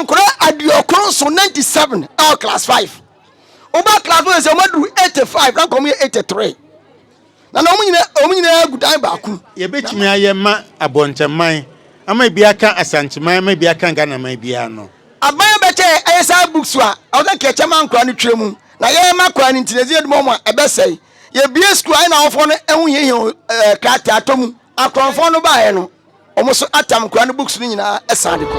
nkora adiokron so 97 all class 5 oba class 1 say madu 85 na komo 83 na omunyina gudan ba ku ye betimi ayema Abountem man ama bia kan asancheman ama bia kan Ghana man bia no aban beche ayesa books wa awda keche man nkora ne twemu na ye ma kwara ne ntinezi edmo mo ebesai ye bia school ai na ofo no ehu ye krata atom akronfo no ba ye no omo so atam nkora ne books no nyina esade ko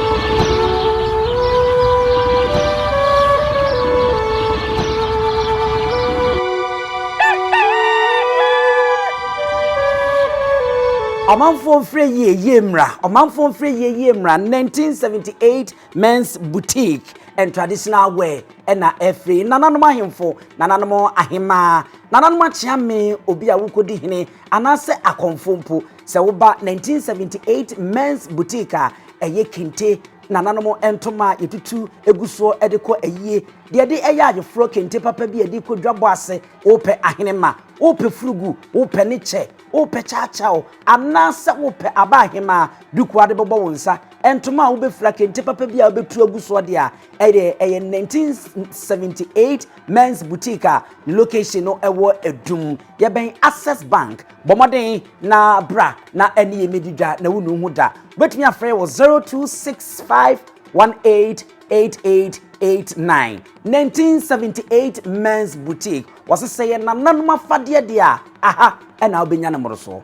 Omanfo free ye mra 1978 men's boutique and traditional wear na every nananom ahemfo nananom ahema nananom achiame obi a wukodi hene anase akonfompo se wo ba 1978 men's boutique a eye kente nananom entoma yetutu eguso edeko eyie de eya agefro kente papa bi ediko dwabo ase ope ahenema ope furugu ope neche ope chachao anase ope abahema duku ade bobo wonsa entoma wo be fra kente papa bi a obetu aguso de a eye 1978 men's boutique a location no ewo edum ye ben Access Bank bomoden na bra na eni emedidwa na wunu hu da betumi afre wo 0265188889 1978 men's boutique was say na nanuma fade de a aha ena obenya na moroso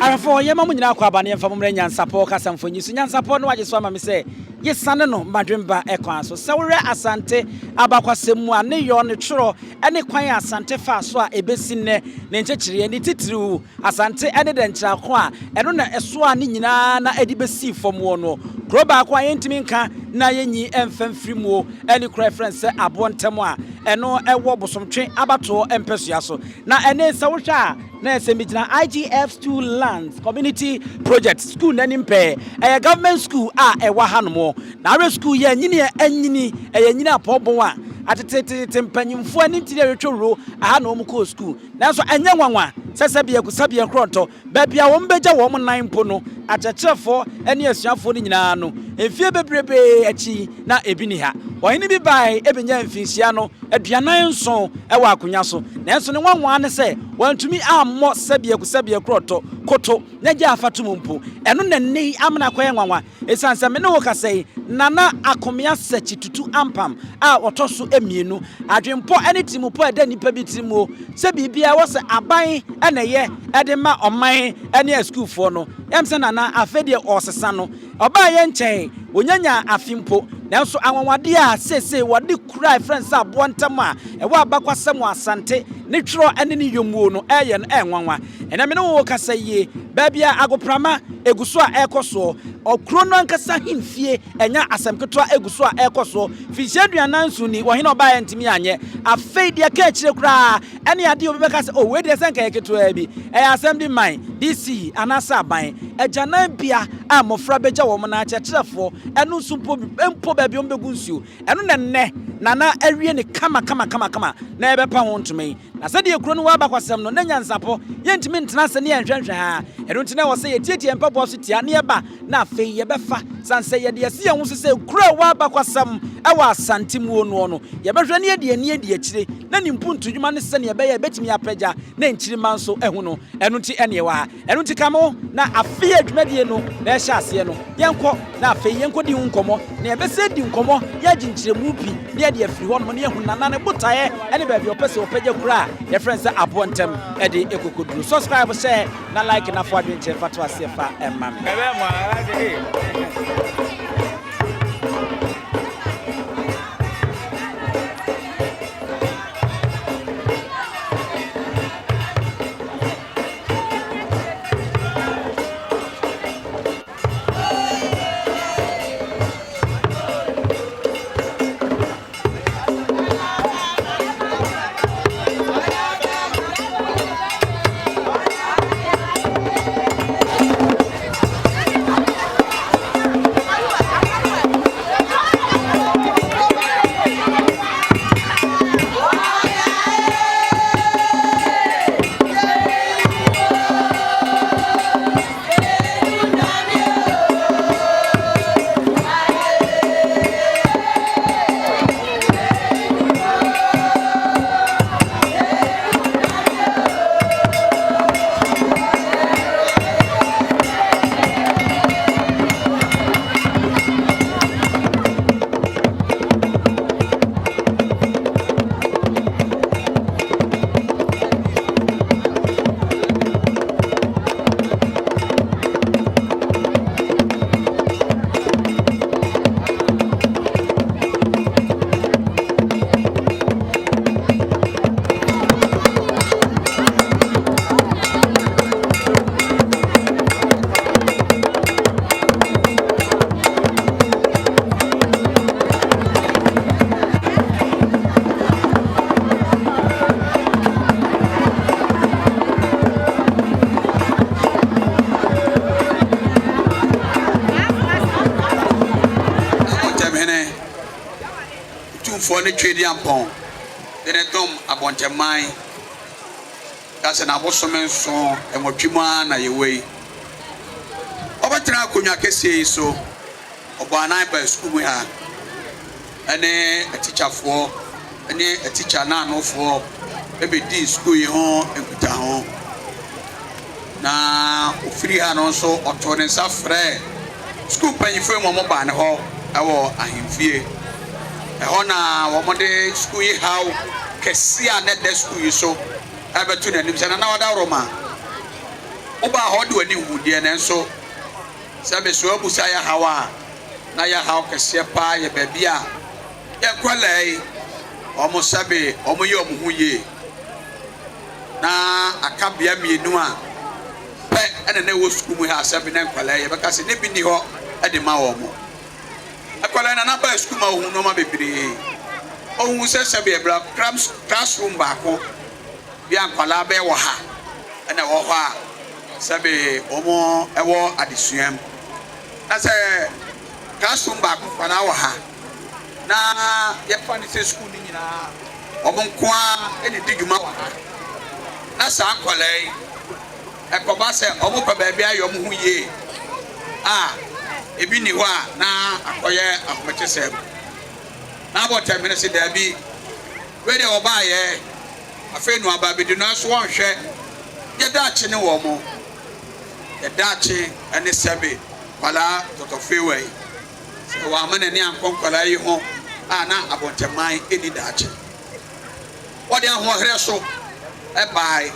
Arafo yema mu nyina kwa aba ne mfa momre Nyansapo kasamfonyi so Nyansapo no wage so ama me se yesane no madwemba ekwan so sawre asante abakwasemu a ne yo ne tworo ene kwan asante fa so a ebesi ne nchechire ne titiriu asante ene de nchira ko a eno na eso a ne nyina na edi besi fom wo no groba kwa yentimi nka na yenyi emfamfiri mu ene kra reference Abountem a eno ewo bosomtwe abato empesua so na ene sawhwa a na esemigina IGF2 lands community project school nanimpe government school a ewa hanomo na re school ye anyini nyini apobon a atete mpanyimfo ani ntire retworo aha na omko school na so anya nwanwa sesebia kusabia kronto babia wo mbeja wo nan mpo no achechefo ene asuafo ni nyina no emfie bebrebe achi na ebini ha ohini bi bai ebenya mfinsia no aduanan nso ewa akonya so na enso ne nwanwa ne se wantumi ammo sabia kronto koto nyaja afatum mpo eno na nei amna kwaye nwanwa esanse me ne wo kasei nana Akomea Sakyi Tutu Ampam a otoso emienu adwempo ene timupo eda nipa bi timu se bibia wo se aban ene ye ede ma oman ene school fo no emse nana afedie osesa no oba ye nchen onyanya afimpo nanso anwanwade a sese wade kura friends Abountem a ewa abakwasem asante ne tworo ene ne yomuo no eye no enwanwa ena me ne wo kasaye babia agoprama eguso a ekoso okro no ankasa himfie enya asemketwa eguso a ekoso fihyeduanan suni wo hene oba ye ntimi anye afeidi aka akire kura ene ade obebeka se o we de senka eketwa bi asem di man DC anasa aban ejanan bia a mofra beja wo na akyerefo enu sumpo empo ba bi ombegu nsuo enu nenne nana awie ne kama na ebepa ho ntumi na sɛ de ekuro no wa bakwasɛm no na Nyansapo yentimi ntena sɛ ne yɛnhwehwɛ ha ɛno ntina wɔ sɛ yɛtietie mpabo so tia ne yɛba na afei yɛbɛfa sanse yɛde yɛsi yɛn ho sɛ kuro wa bakwasɛm ɛwɔ asante mu no yɛbɛhwɛ ne yɛde ani adi akyire na ne mpuntu dwuma ne sɛ ne yɛbɛyɛ betimi apagya na nkyiri man so ɛho no ɛno nti ɛne ɛwɔ ha ɛno nti kamo na afei adwumadie no na ɛhyɛ aseɛ no yɛnkɔ na afei yɛnkɔ di ho nkɔmɔ na yɛbɛsɛ di nkɔmɔ yɛgye nkyerɛmu pi na yɛde afiri hɔ no ne yɛhu nana ne botaeɛ ɛne baabi ɔpɛ sɛ ɔpagya kura your friends at Abountem Eddie Ekukudru. Subscribe, share, na like na for adventure fatwa sefa emam. for the trading Ampam. Then a dom Abountem mine. That's an abosomen song and what you man are away. Over Tana Kunyaka say so. Obanai by school we are. And a teacher for, and a teacher now for. Maybe this school you home and put home. Now, free hand also or turning suffering. School penny for Mamma Ban Hall, our ahim fear. A honor, one day school how Cassia net the school you so. Ever to the lips and another Roma. Oba how do any wood and so. Sabes Busaya Hawa. Naya how Cassia pie a babia. Yaquale almost sabe, Omoyom Huye. Na akabia mienu a pe ene na wo school mu ha sabi na nkwala ye beka se ne bi ni ho e de ma wo mo akwala na ba school ma hu no ma bebre ohun se sabi e bra classroom ba ko bi ankwala be wo ha ene wo ho a sabi omo e wo adesuam na se classroom ba ko kwala wo ha na ye fa ni se school ni nyina omo nko a ene di dwuma wo ha na sa akwalai ekoba se omo pa baabi ayom hu ye ebi ni ho a na akoye akomeche se na Abountem ne se dabi we de oba ye afenu aba bi no so wonhwe ye daache ne wo mo ye daache ene sebe kwala totofewe so wa mane ne ankonkwala yi ho na Abountem man eni daache wode ahohre so by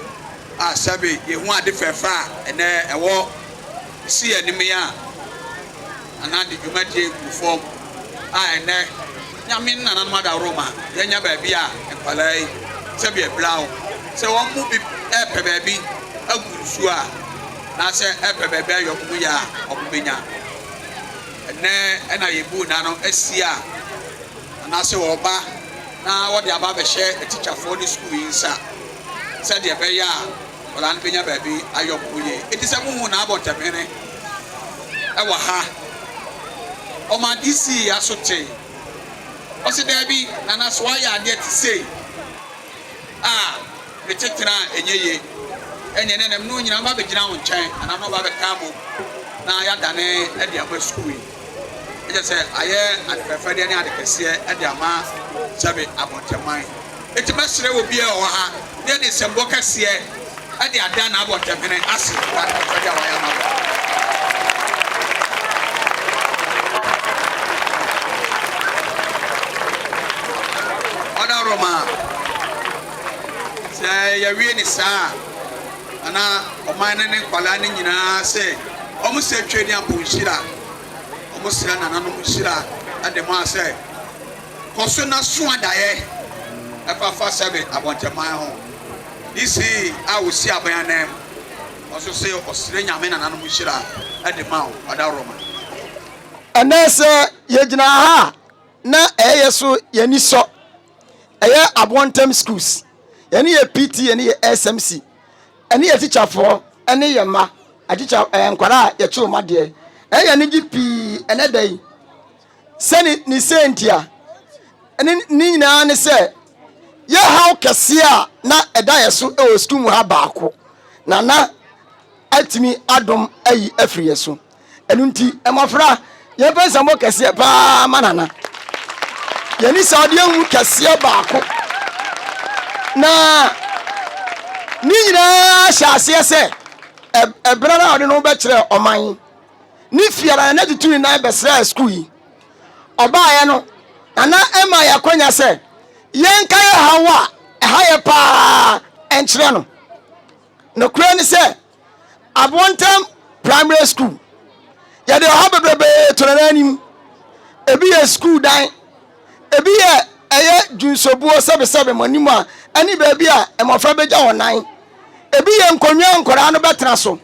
sabi ye hu ade fefa ene ewo si anim ya anade dwumadie gufom ene nyame nana mada Roma yenya ba bia enkwalai sabi eblawo se won mu bi epe ba bi agurusu a na se epe ba bi ayomu ya obubenya ene ena yebu na no asia na se wo ba na wo de aba be she teacher for the school insa said the Appiah, or Ampia baby, Ayopuye. It is a woman about a minute. Awaha. O my DC, Asote. What's it there be? And that's why I dare to say. The Chetina and ye. And then I'm knowing I'm about to get on chain, and I'm about the cabo. Now I done at the upper school. I just said, I prefer any other Cassia at the Ama, Sabi Abountem mine. It must will be a then is some workers here at the Adan Abountem and ask what Other Roma say, you're really sir, and a mine and Palani in a say, almost a trading Pushira, almost an Anamushira at the Marseille. Consona Swadae. If I first have it, I want to my home. This I will see by a name. Also say Australian men and Anamushira at the mount, Ada Roma. And that's Yajna na so Yaniso Abountem schools. Any a PT, any SMC, any a teacher for any ma, a teacher and Quara, your true my dear. Any GP another day. Send it ni sentia. And then Nina and say. Ye how kasia na edaya so e school mu ha baako na atimi adom ayi afriye so enu nti emafra ye pensa mo kasia pa manana ye ni saudi hu kasia baako na ni nyina hyase se ebra na ode no be kire oman ni fiara na tutu na be sra school yi oba ye no na ema yakonya se yenka ye hawa haye pa enchire no kura ni se Abountem primary school ya de ha bebebe to na anim ebi ye school dan ebi ye eye junsobuo sebe manim a ani ba bi a emofra beja wonan ebi ye nkonwa nkora no betra so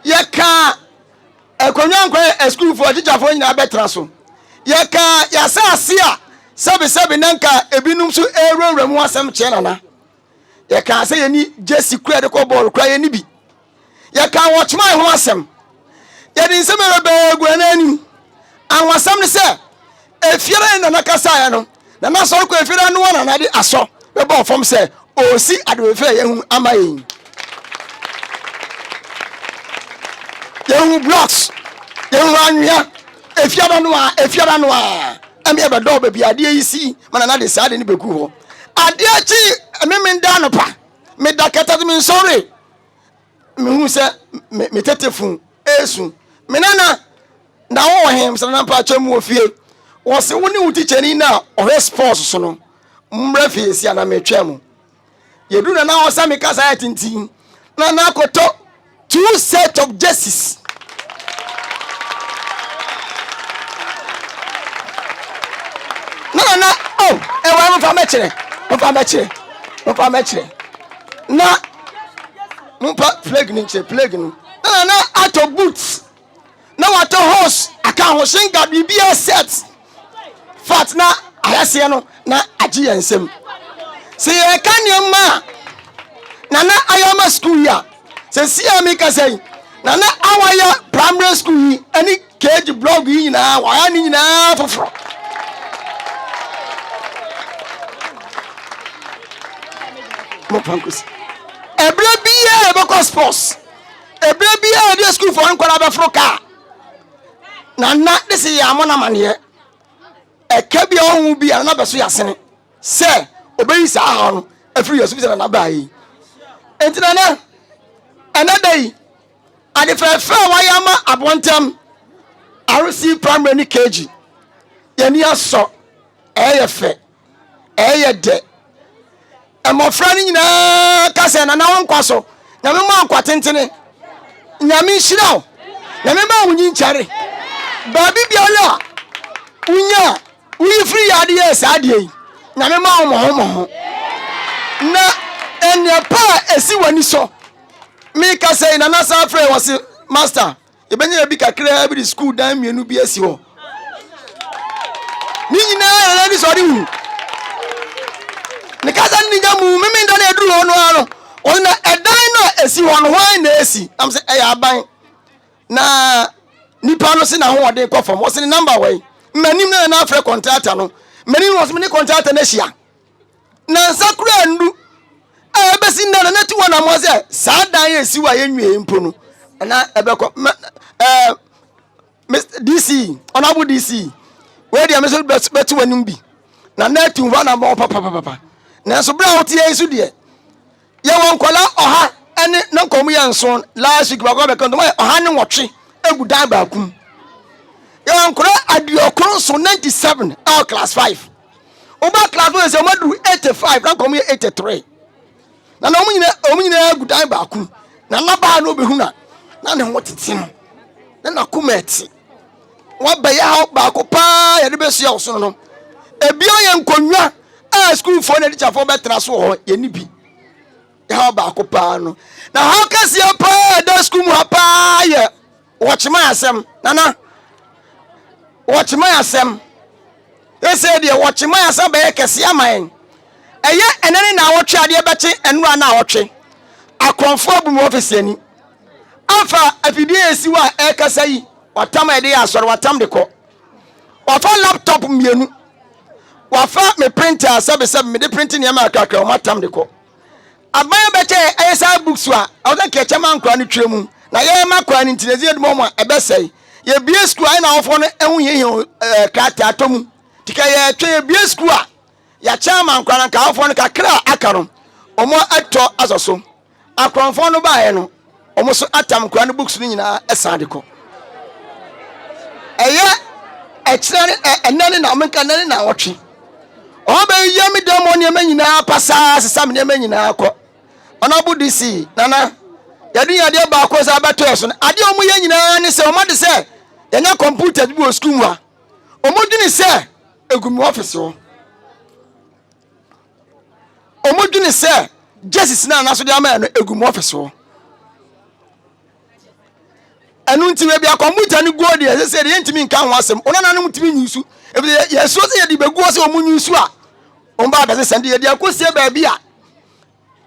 ye ka ekonwa nkora school for teacher for nyina betra so ye ka ya saase a sebe nanka ebinum so ewurawura mu asem che nana ye ka se ye ni jesi kura de ko ball kura ye ni bi ye ka watchman ho asem ye din se be gu na anim anwasam ne se efiere na nakasa ya no na na so ko efira no na na de aso be bo fom se o si ade fe yehu ama yin yehu blocks yehu anwia efiara no a ame be do be ade yi si mana na de sa de ni beku ho ade achi me nda no pa me da keta me sorry me hu se me tetefun esu me nana na wo hem se na pa chamu ofie wo se wo ni teacher ni na o sports so no mmra fie si ana me twam yedu na wo sa me kasa ya tintin na akoto 2 set of jerseys na oh wa mo fa mechire na mpa plague ni na ato boots na wato horse aka ho shinga bibia set fat na ayase no na agi yansem se ye kanyema na ayama school ya se si amika sei na awaya primary school ani KG blog yi na wa ni na foforo mo pankus ebre biya ebeko sports ebre biya de school for nkwara be froka na this is amona mane eka bia ohun bia na beso yasene se obeyi sa ha no afiri yesu bi na bayi entina na anadai ade fefe wayama Abountem RC primary ni KG yani aso eyefe eyede emofra ni nyina kase na wonkwaso na me ma nkwa tentene nyame nhirawo na me ma wunyi nchare babi biala unya uyi free yade yes ade na me ma mo na enya pa esi wani so me kase na na sa free was master ebenya bi kakra bi school dan mienu bi esi ho ni nyina na ni so di wu ne kaza ni jamu meme ndo na eduru ono ano ona edan no esi ho no hwan na esi am se e aban na nipa no se na ho ode ko fom wo se number way manim na afre contractor no manim wo se ni contractor na hia na sakura ndu e be si na na ti wona mo se sa dan esi wa yenwie mpo no na ebe ko Mr. DC honorable DC we dia me so betu wanim bi na tu wa na mo papa na so bra wote yesu de ye won kola oha ene na nkomu ye nson last week ba ko be kan oha ne nwotwe egu dan ba kum ye won kola adiokron so 97 all class 5 oba class 1 se madu 85 na nkomu ye 83 na omunyina egu dan ba kum na laba na obehu na ne wotete no na kumeti wa ba ya ba ko pa ye de besu ya oso no ebio ye nkonwa school for the teacher for better so ye ni bi ya ba ko pa no na how can see pa da school mu pa ye watch my asem nana watch my asem they say they watch my asem be kese aman eye enene na wotwe ade beche enura na wotwe akonfo abu mu office ani afa afidie esi wa ekasa yi watam ede asoro watam de ko wafa laptop mienu wafa me printer sabe me de printing ya makaka o matam de ko aban beche ayesa books wa awon ke chama nkwa ne twemu na ye makwa ne ntinezi edmo mo ebesai ye bie school ai na ofo no ehun ye krata atom tika ye twe ye bie school a ya chama nkwa na ka ofo no kakra akarom omo ato asoso akronfo no ba ye no omo so atam nkwa ne books no nyina esan de ko eye echire enane na omenka nane na wotwe obe yemi demo ne manyina pasa sesam ne manyina akọ onabu DC nana yade ba ko za beto so ade omu ye nyina ne se omade se yanya computer bi school wa omodwini se egumi office wo omodwini se Jesus na so de ama no egumi office wo anu ntime bia computer ni go de se de ntimi nka ho asem ona na no ntimi nyusu yeso se ye di beguo se omunyusu a omba da se sende ye di akosie ba bia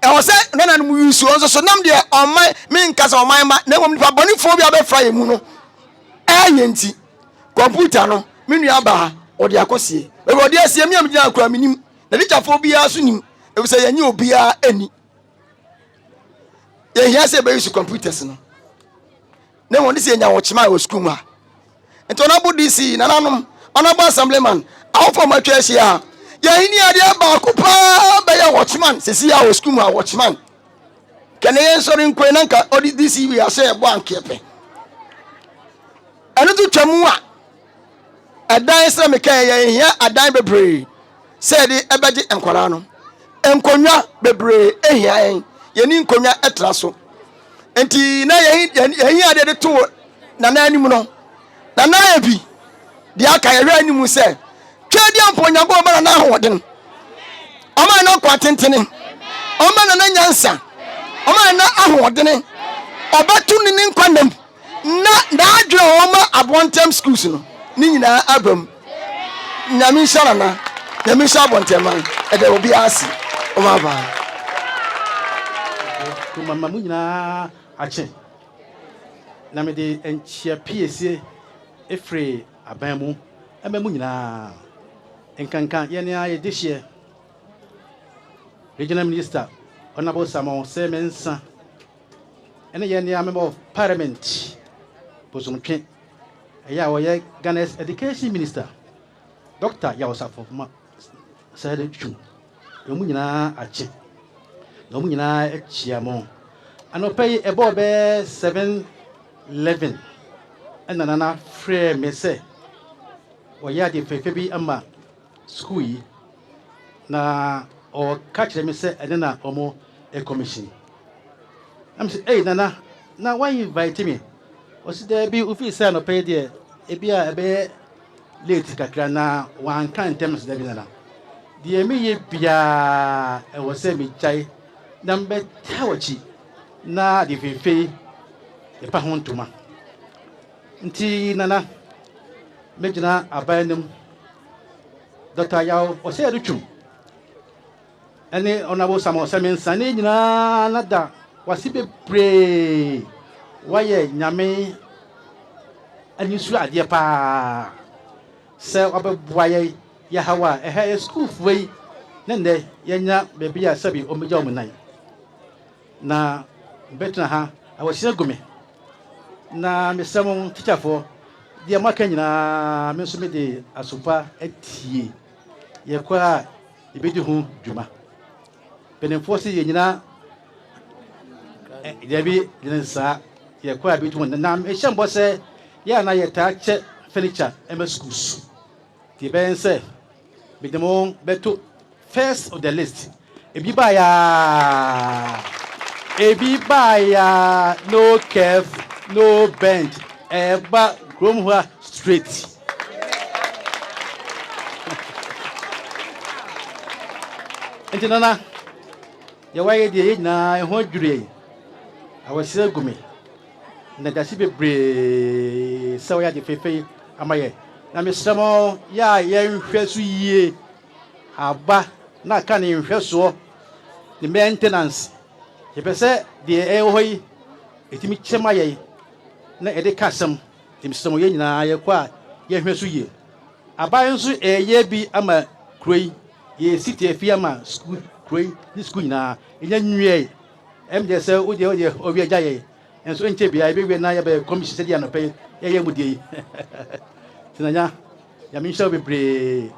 e wo se na no yusu onso so nam de oman mi nka se oman ma na ngom nipa bonifo bia be fra ye mu no ye nti computer no mi nua ba o de akosie e Ewodi asie mi amgyina akura minim na lichafo bia so nim e say yenye obia ani ye hia say be use computers no na won say nya wo chima wo school ma ento na bodi si na nanom honorable assemblyman awfo ma twa hia ye hini ade ba ko pa be ya watchman sesi ya wo school ma watchman kene yen sori nkwe na nka odi this we ase e bo ankepe anu tu twamu a adan sɛ meka yɛ hia adan bebree sɛ de ɛbɛgye nkwara no nkonwa bebree ehia yɛn yɛni nkonwa ɛtra so enti na yɛn hia de to na na anim no na na yɛ bi de aka yɛhwɛ anim sɛ twɛdi amponyago ɔma na ahoɔden ɔma na kwa tentene ɔma na nyansa ɔma na ahoɔden ɔbɛtu ne nkwanam na adwene ɔma Abountem schools no ni nyina abam nyame nhyarana nyame nhyɛ Abountem ɛde obi asi ɔma ba mama mu nyina ache na me de enchia piesie efre aban mu ema mu nyina enkankan ye ne aye dehye regional minister honorable Samuel Semensa ene ye ne member of parliament posumtwe eya wo ye Ghana's education minister Dr. Yawosafo ma said chu emu nyina ache no mu nyina echia mo anopai ebo be 711 ena na frɛ me sɛ wɔyɛ ade fefe bi ama school yi na o catch me sɛ ɛne na ɔmo e commission am sɛ nana na why invite me o si there bi ofi sɛ no pay there e bi a ebe late kakra na wan kan tem sɛ bi nana die me ye bia e wo sɛ me chai na mbe tawachi na de fefe e pa ho ntoma nti nana mejina abanem Dr. Yaw o se adutwum ene onabo Samuel Semensa ne nyina nada wasi bebre waye nyame anisu ade pa se obeboaye ya hawa ehe school fuei nende yenya bebi a sabi omegya omunan na betna ha awasi agume na mesamo teacher for dia maka nyina me so me de asopa atie ye kwa ibedi hu dwuma penenfo se ye nyina dia bi nsa ye kwa ibedi hu na me hyembo se ya na ye ta che furniture em schools ti ben se bidemo beto first of the list ebi ba ya no curve no bend eba Gromwa straight. Enti nana ya waye de na ho dwure awase agumi na dasi bebre sawo ya de fefe amaye na mesramo ya nhwe so yie aba na ka ne nhwe so the maintenance ye pese de hoyi etimi chema ye na ede kasam timsamo ye nyina ye kwa ye hwe so ye aban so eye bi ama kroi ye city afi ama school kroi ni school nyina enya nwie emde se ode obi agya ye enso enche bia be we na ye be commission se dia no pe ye mudie tinanya ya mi sha bebre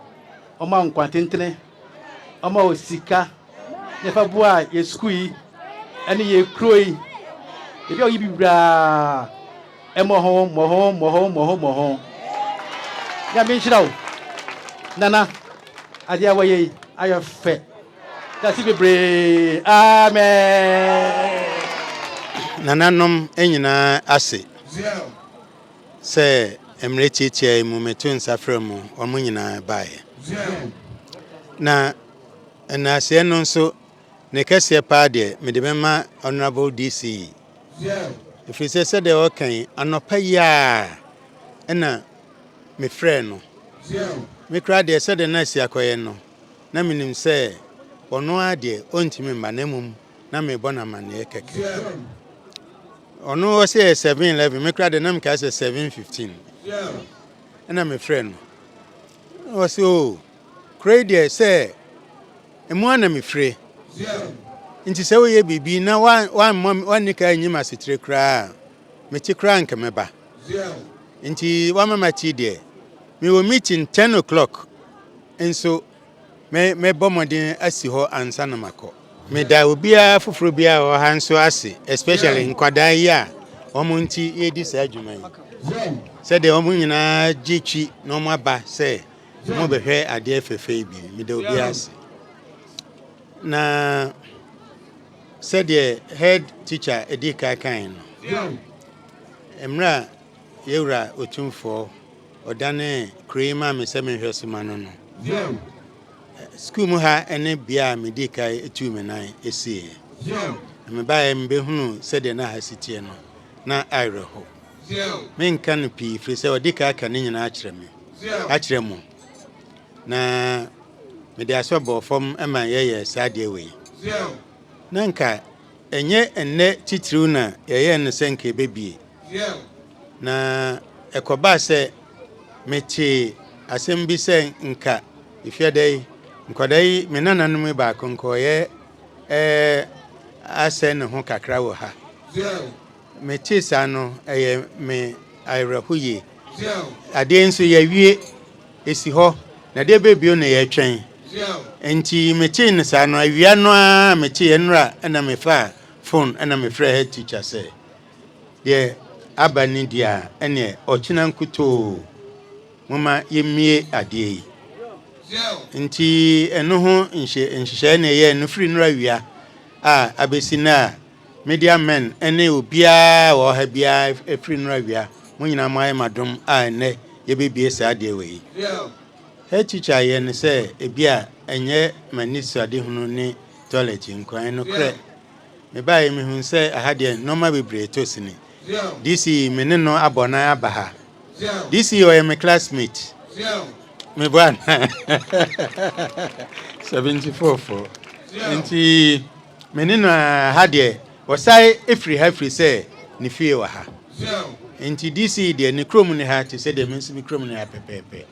o ma nkwa tentene o ma osika ye fa bua ye school yi ene ye kroi e bi o yi bi bra moho ya menchirawo nana adia waye ayofe kasi bebre amen nana nom enyina ase se emre chichie mu metu nsafre mu omo nyina bae na se no nso ne kase pa de me de bema honorable DC if you say they okay anopa ya na me friend no me kra de say the nice akoye no na minim say ono ade ontimi mba na mum na me bona mane keke ono say 711 me kra de na me say 715 na me friend no o say oh Crazy say, and one of me free. Inti sɛ woyɛ bibi na one nika nyima sitre kra me ti kra nka meba inti wa mama ti de me wo meeting 10 o'clock enso me bomodin asi ho ansa na makɔ me da obia foforo bia o ha nso ase especially nkwadan yi a omo nti edi sa adwuma yi sɛ de omo nyina gichi na omo aba sɛ mo behwɛ ade afefe bi me da obi ase na said the head teacher Edika kind. Emra Yura Otumfo or Dane Creamer me seven Hosumano. School muha ene bia medika etumenai esi. Me ba mbehunu said the na hasiti no na ireho. Men kan pi fri se odika kan nyina akyere me. Na me de asobo fom ema ye sade we. Nanka enye enne titru na yeye ne senke bebie na ekoba se meche asem bi se nka ifiadai nkodai me nananum ba konkoye ase ne ho kakra wo ha meche sa no eye me ayrahuye ade nso ye wie esi ho na de bebio na ye twen enti meche ne sa no awia no a meche enra na me fa phone na me frɛ head teacher say de abani dia ene ochina nkuto mama yemie ade yi enti eno ho nhye na ye no free no awia a abesina media men ene obia wo ha bia free no awia mo nyina mo ayemadom a ne ye bebie sa ade we head teacher ye ne say ebia enye manisu ade hunu ni toilet nkwan no kre me bae me hun say ahade normal bebre tosini this me ne no abona abaha this you my classmate me bwan 74 for enti me ne no ahade wasai efri say ni fie wa ha enti this de ne krom ne ha te say de me nsimi krom ne ha pepepe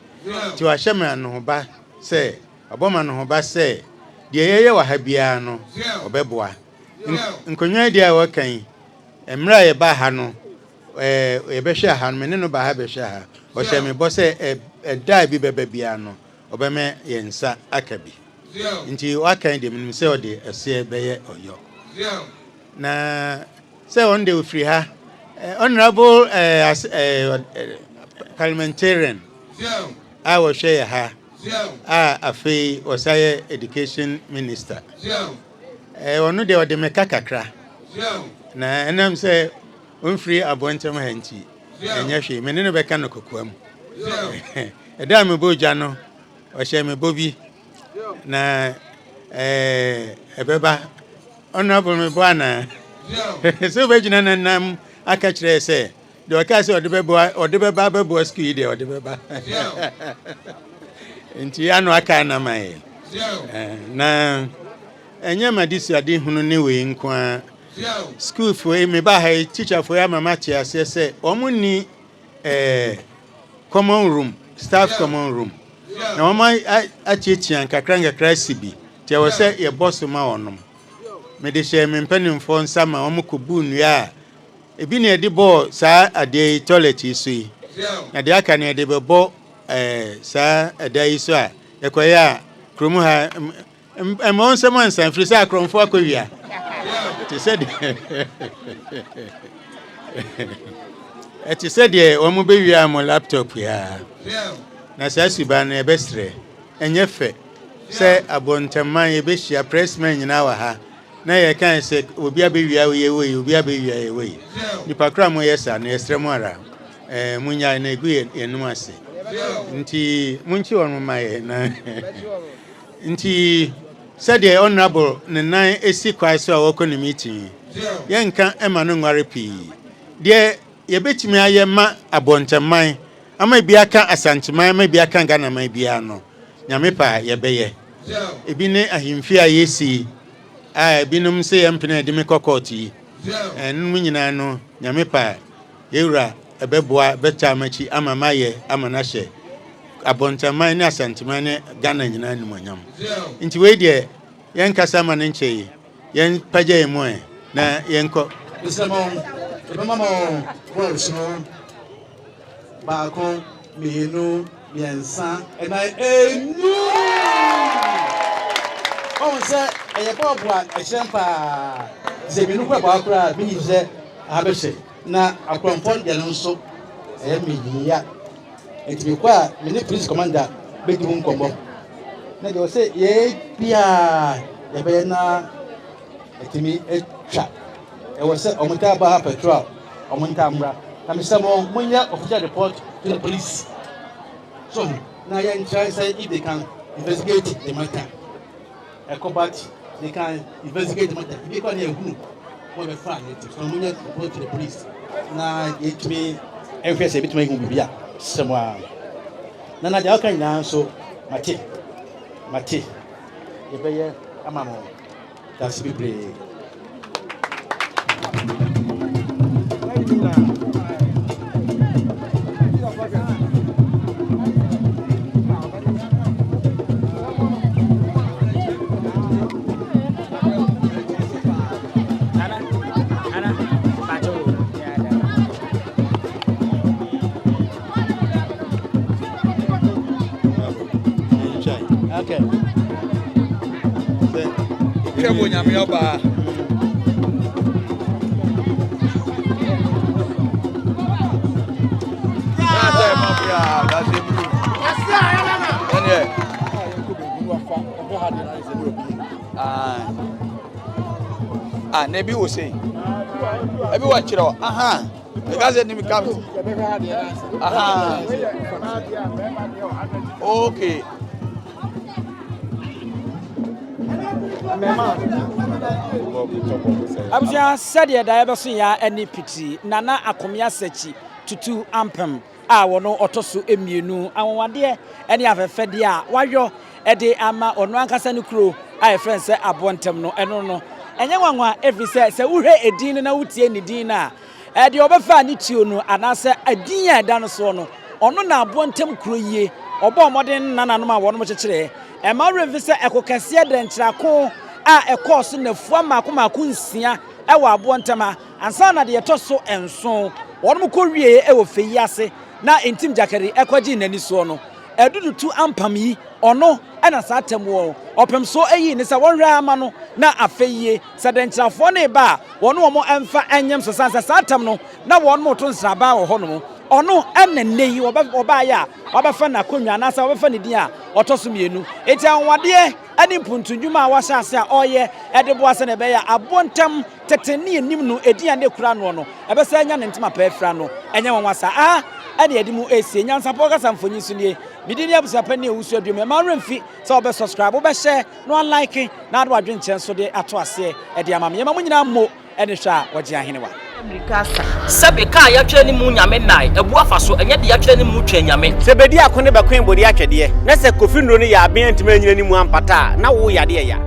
ti wa hyema no ba say aboma no ba say de yeye wa ha bia no obeboa nkonwa dia wa kan emra ye ba ha no ye be hwe ha no me ne no ba ha be hwe ha o hye me bo say dai bi bebe bia no obeme ye nsa akabi nti wa kan de me say o de ese be ye oyo na say one day we free ha honorable parliamentarian I was share ha afi osaye education minister onu de ode meka kakra na enam say onfiri Abountem hanti enya hwe me ne no beka no kokoam eda me boja no o hye me bobi na ebeba honorable me bwana so be jina nam aka kire say de waka say ode beba bebo school de ode beba nti ano aka na mai na enye madisu ade hunu ne we nkwa school for me ba ha teacher for ya mama tia say omuni common room staff common room na mama achichian kakra krasibi tia wo say ye boss ma onom me de share me mpanimfo nsama omukobu nua ebi na edi ball sa ade toilet isu na de aka na de bebo sa ade isu a ekoya kromu ha emon seman san free sa kromfo akowia ti said it said ye omo be wia mo laptop ya na sa suba na ebestre enye fe se Abountem man ye be hia pressman nyina wa ha na ye kan se obi abewia we obi abewia ye we nipa kra mo yesa na esremo ara munya na egu enum ase nti munchi won maye na nti said the honorable ne nan esi kwai so awoko ne meeting ye nka ema no nware pi de ye betimi aye ma Abountem man ama bi aka asanteman ama bi aka Ghana man bia no nyame pa ye beye ebi ne ahimfi a yesi binum se yampene de me kokoti enum nyina no nyame pa yewura ebeboa beta machi ama maye ama na hye Abountem na Asantuma Ghana nyina animonyam nti we de yen kasa ma ne nche yen pagya emu na yen ko mama words no baako mienu miensa ena enu on se eye bobo a ehempa ze mienu kwa baakura bi ni ze abese na akronfon de no so eye miya etimi kwa mini police commander be di nkombo na de say ye bia ye be na etimi etwa e was say omuta ba patrol omunta amra na me say mo munya official report to the police so na ya try say if they can investigate the matter ecobat they can investigate the matter if they can ehunu mo be fa it so munya report to the police na etimi every say bitime hu bibia semwa na ja kan na so mate ye be ye amamo that's bibre okay Kebo nyame oba Nebi will say, everyone chill. The guys at me comes. Okay. Abusua said ya da ebe so ya ani piti nana Akomea Sakyi Tutu Ampam a wono otoso emienu awwade ene afefede a wayo ede ama ono ankasa ne kuro a friend say Abountem no eno no enye nwanwa every say uhwe edin na wutie ni din na ede obefa ni tio no anase adin ya da no so no ono na Abountem kuro yie obo omoden nananom a wono mo kyekere e ma revi say ekokase de nkyirako a ekoso na fua mako nsia e wa Abountem ansa na de yetoso enso wono mo ko wie e wo feyi ase na entim jakari ekwaji nani so no edudu tu Ampam yi ono ena satem wo opem so eyi ne sa wonhwe ama no na afeyie sadentrafo ne ba wono mo emfa enyem so sansa satem no na wono mo to nsraba wo ho no ono ena neyi oba ya obafa na konwa na sa obafa ne din a otoso mienu eti anwade ani mpuntundwuma a wahya ase a oye edebo ase ne be ya Abountem teteni enim no edian de kura no ebesa nya ne ntima pa afra no enye wonwasa ade edimu esi Nyansapo kasamfonyi sunie bidini abusapani ewusu adwuma ma remfi so obe subscribe obe share no like na ado adwenchen so de ato ase ede amame ma munyina mo ene hwa wagye ahene wa Sabe ka ya twere ni mu nyame nai ebu afa so enye de ya twere ni mu twa nyame sebedi akone bekwen bodi akyede na se kofi nro ni ya aben ntime nyina ni mu ampata na wo yade ya